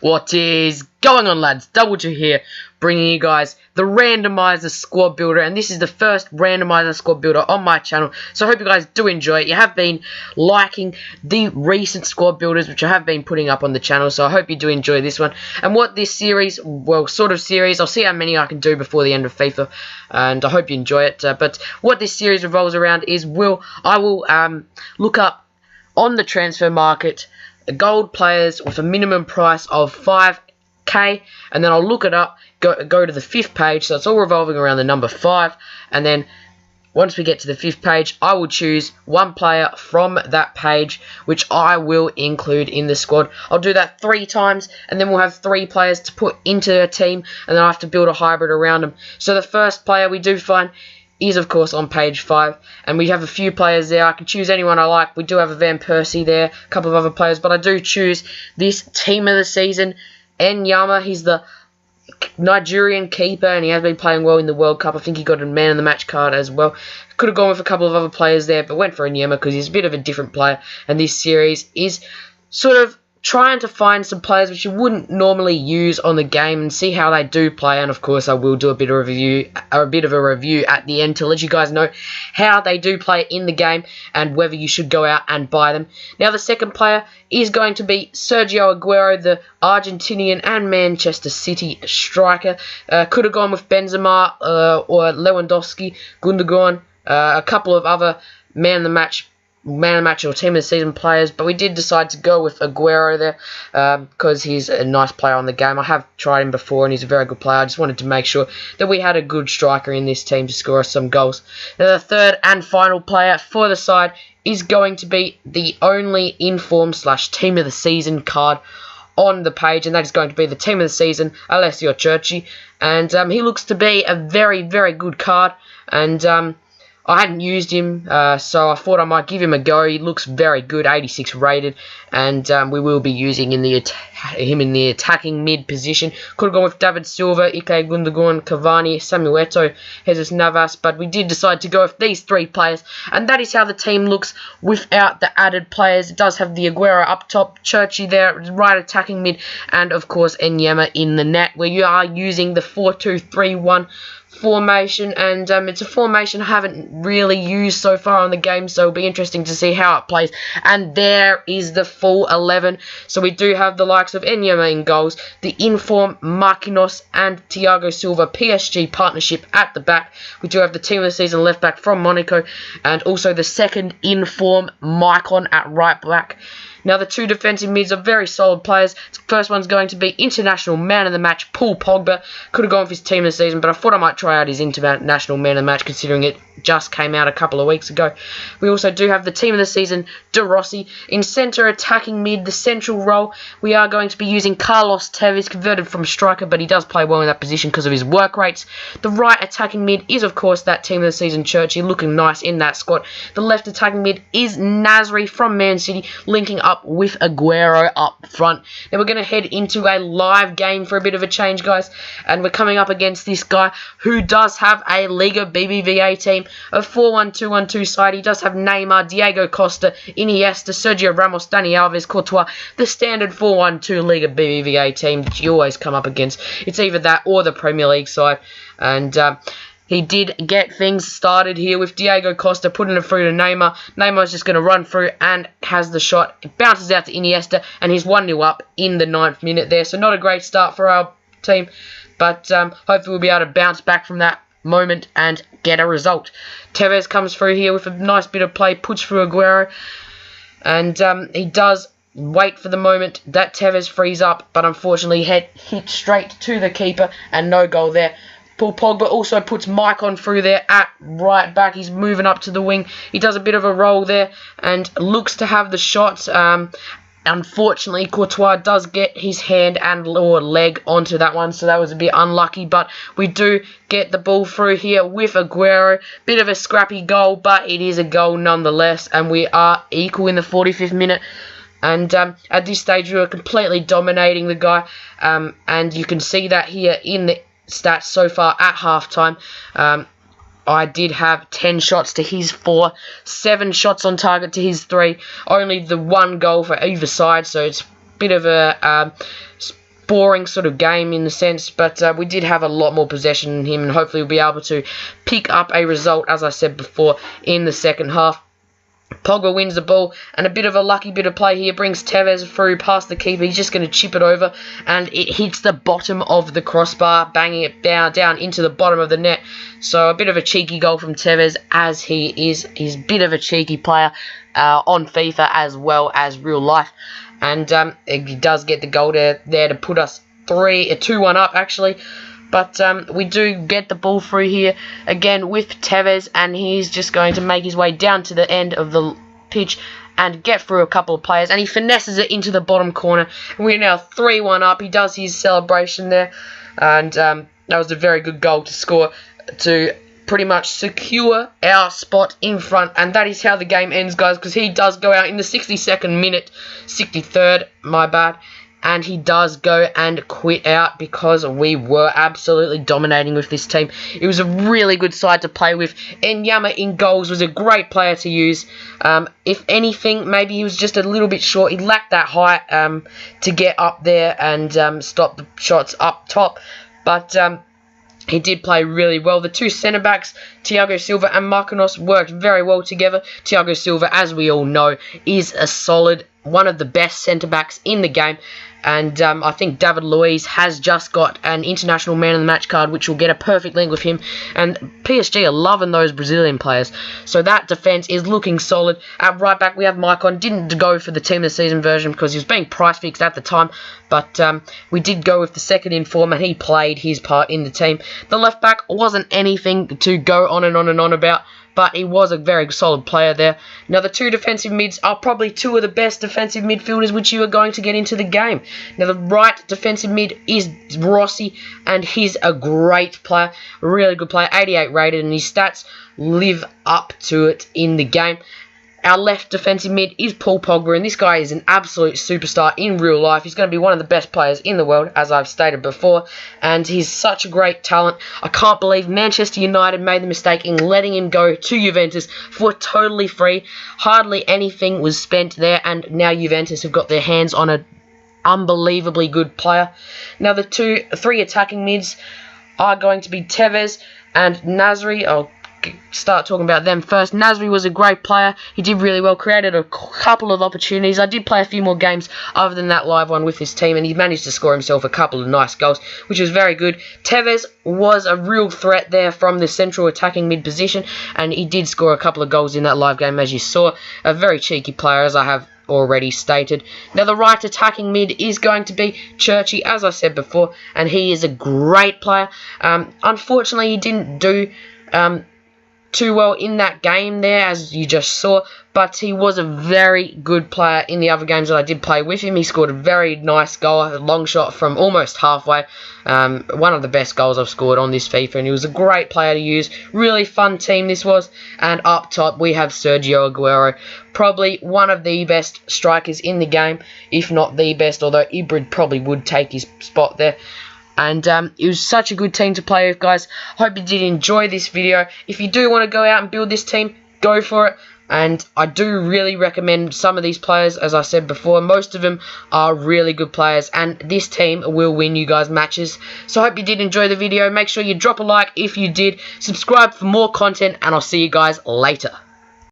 What is going on, lads? Double Two here, bringing you guys the Randomizer squad builder, and this is the first Randomizer squad builder on my channel, so I hope you guys do enjoy it. You have been liking the recent squad builders, which I have been putting up on the channel, so I hope you do enjoy this one. And what this series, well, sort of series, I'll see how many I can do before the end of FIFA, and I hope you enjoy it. But what this series revolves around is I will look up on the transfer market gold players with a minimum price of 5k, and then I'll look it up, go to the 5th page, so it's all revolving around the number 5, and then once we get to the 5th page, I will choose one player from that page, which I will include in the squad. I'll do that 3 times, and then we'll have 3 players to put into a team, and then I have to build a hybrid around them. So the first player we do find is, of course, on page 5, and we have a few players there. I can choose anyone I like. We do have a Van Persie there, a couple of other players, but I do choose this team of the season, Enyama. He's the Nigerian keeper, and he has been playing well in the World Cup. I think he got a man of the match card as well. Could have gone with a couple of other players there, but went for Enyama because he's a bit of a different player, and this series is sort of trying to find some players which you wouldn't normally use on the game and see how they do play. And of course, I will do a bit of a review at the end to let you guys know how they do play in the game and whether you should go out and buy them. Now, the second player is going to be Sergio Aguero, the Argentinian and Manchester City striker. Could have gone with Benzema or Lewandowski, Gundogan, a couple of other man of the match or team of the season players, but we did decide to go with Aguero there because he's a nice player on the game. I have tried him before and he's a very good player. I just wanted to make sure that we had a good striker in this team to score us some goals. Now, the third and final player for the side is going to be the only inform / team of the season card on the page, and that is going to be the team of the season, Alessio Churchy, and he looks to be a very, very good card, and I hadn't used him, so I thought I might give him a go. He looks very good, 86 rated, and we will be using him in the attacking mid position. Could have gone with David Silva, Ike Gundogan, Cavani, Samuel Eto'o, Jesus Navas, but we did decide to go with these 3 players, and that is how the team looks without the added players. It does have the Aguero up top, Churchy there, right attacking mid, and of course Enyama in the net, where you are using the 4-2-3-1 formation, and it's a formation I haven't really used so far on the game, so it'll be interesting to see how it plays. And there is the full 11. So we do have the likes of Enyama in goals, the inform Marquinhos and Thiago Silva PSG partnership at the back. We do have the team of the season left back from Monaco, and also the second inform Maicon at right back. Now, the 2 defensive mids are very solid players. The first one's going to be international man of the match, Paul Pogba. Could have gone with his team of the season, but I thought I might try out his international man of the match, considering it just came out a couple of weeks ago. We also do have the team of the season, De Rossi. In centre attacking mid, the central role, we are going to be using Carlos Tevez, converted from striker, but he does play well in that position because of his work rates. The right attacking mid is, of course, that team of the season, Churchy, looking nice in that squad. The left attacking mid is Nasri from Man City, linking up with Aguero up front. Now we're going to head into a live game for a bit of a change, guys, and we're coming up against this guy who does have a Liga BBVA team, a 4-1-2-1-2 side. He does have Neymar, Diego Costa, Iniesta, Sergio Ramos, Dani Alves, Courtois, the standard 4-1-2 Liga BBVA team that you always come up against. It's either that or the Premier League side, and he did get things started here with Diego Costa putting it through to Neymar. Neymar's just going to run through and has the shot. It bounces out to Iniesta, and he's 1-0 up in the 9th minute there. So not a great start for our team, but hopefully we'll be able to bounce back from that moment and get a result. Tevez comes through here with a nice bit of play, puts through Aguero, and he does wait for the moment that Tevez frees up, but unfortunately hit straight to the keeper and no goal there. Paul Pogba also puts Maicon through there at right back. He's moving up to the wing. He does a bit of a roll there and looks to have the shots. Unfortunately, Courtois does get his hand and or leg onto that one, so that was a bit unlucky. But we do get the ball through here with Aguero. Bit of a scrappy goal, but it is a goal nonetheless, and we are equal in the 45th minute. And at this stage, we were completely dominating the guy, and you can see that here in the stats so far at halftime. I did have 10 shots to his 4, 7 shots on target to his 3, only the 1 goal for either side, so it's a bit of a boring sort of game in the sense, but we did have a lot more possession than him, and hopefully we'll be able to pick up a result, as I said before, in the second half. Pogba wins the ball, and a bit of a lucky bit of play here brings Tevez through past the keeper. He's just going to chip it over, and it hits the bottom of the crossbar, banging it down into the bottom of the net. So a bit of a cheeky goal from Tevez, as he's a bit of a cheeky player on FIFA as well as real life. And he does get the goal there to put us 2-1 up, actually. But we do get the ball through here again with Tevez, and he's just going to make his way down to the end of the pitch and get through a couple of players, and he finesses it into the bottom corner. We're now 3-1 up. He does his celebration there, and that was a very good goal to score to pretty much secure our spot in front. And that is how the game ends, guys, because he does go out in the 62nd minute, 63rd, my bad. And he does go and quit out because we were absolutely dominating with this team. It was a really good side to play with. Enyama in goals was a great player to use. If anything, maybe he was just a little bit short. He lacked that height to get up there and stop the shots up top. But he did play really well. The two centre-backs, Thiago Silva and Marquinhos, worked very well together. Thiago Silva, as we all know, is a solid, one of the best centre-backs in the game. And I think David Luiz has just got an international man of the match card, which will get a perfect link with him. And PSG are loving those Brazilian players. So that defence is looking solid. At right back, we have Maicon. Didn't go for the team of the season version because he was being price fixed at the time. But we did go with the second in form, and he played his part in the team. The left back wasn't anything to go on and on and on about, but he was a very solid player there. Now, the two defensive mids are probably two of the best defensive midfielders which you are going to get into the game. Now, the right defensive mid is Rossi, and he's a great player, a really good player, 88 rated, and his stats live up to it in the game. Our left defensive mid is Paul Pogba, and this guy is an absolute superstar in real life. He's going to be one of the best players in the world, as I've stated before, and he's such a great talent. I can't believe Manchester United made the mistake in letting him go to Juventus for totally free. Hardly anything was spent there, and now Juventus have got their hands on an unbelievably good player. Now, the three attacking mids are going to be Tevez and Nasri. I'll start talking about them first. Nasri was a great player. He did really well, created a couple of opportunities. I did play a few more games other than that live one with his team, and he managed to score himself a couple of nice goals, which was very good. Tevez was a real threat there from the central attacking mid position, and he did score a couple of goals in that live game, as you saw. A very cheeky player, as I have already stated. Now, the right attacking mid is going to be Churchy, as I said before, and he is a great player. Unfortunately, he didn't do too well in that game there, as you just saw, but he was a very good player in the other games that I did play with him. He scored a very nice goal, a long shot from almost halfway. One of the best goals I've scored on this FIFA, and he was a great player to use. Really fun team this was. And up top we have Sergio Aguero, probably one of the best strikers in the game, if not the best, although Ibrid probably would take his spot there. And it was such a good team to play with, guys. Hope you did enjoy this video. If you do want to go out and build this team, go for it. And I do really recommend some of these players, as I said before. Most of them are really good players, and this team will win you guys matches. So I hope you did enjoy the video. Make sure you drop a like if you did. Subscribe for more content, and I'll see you guys later.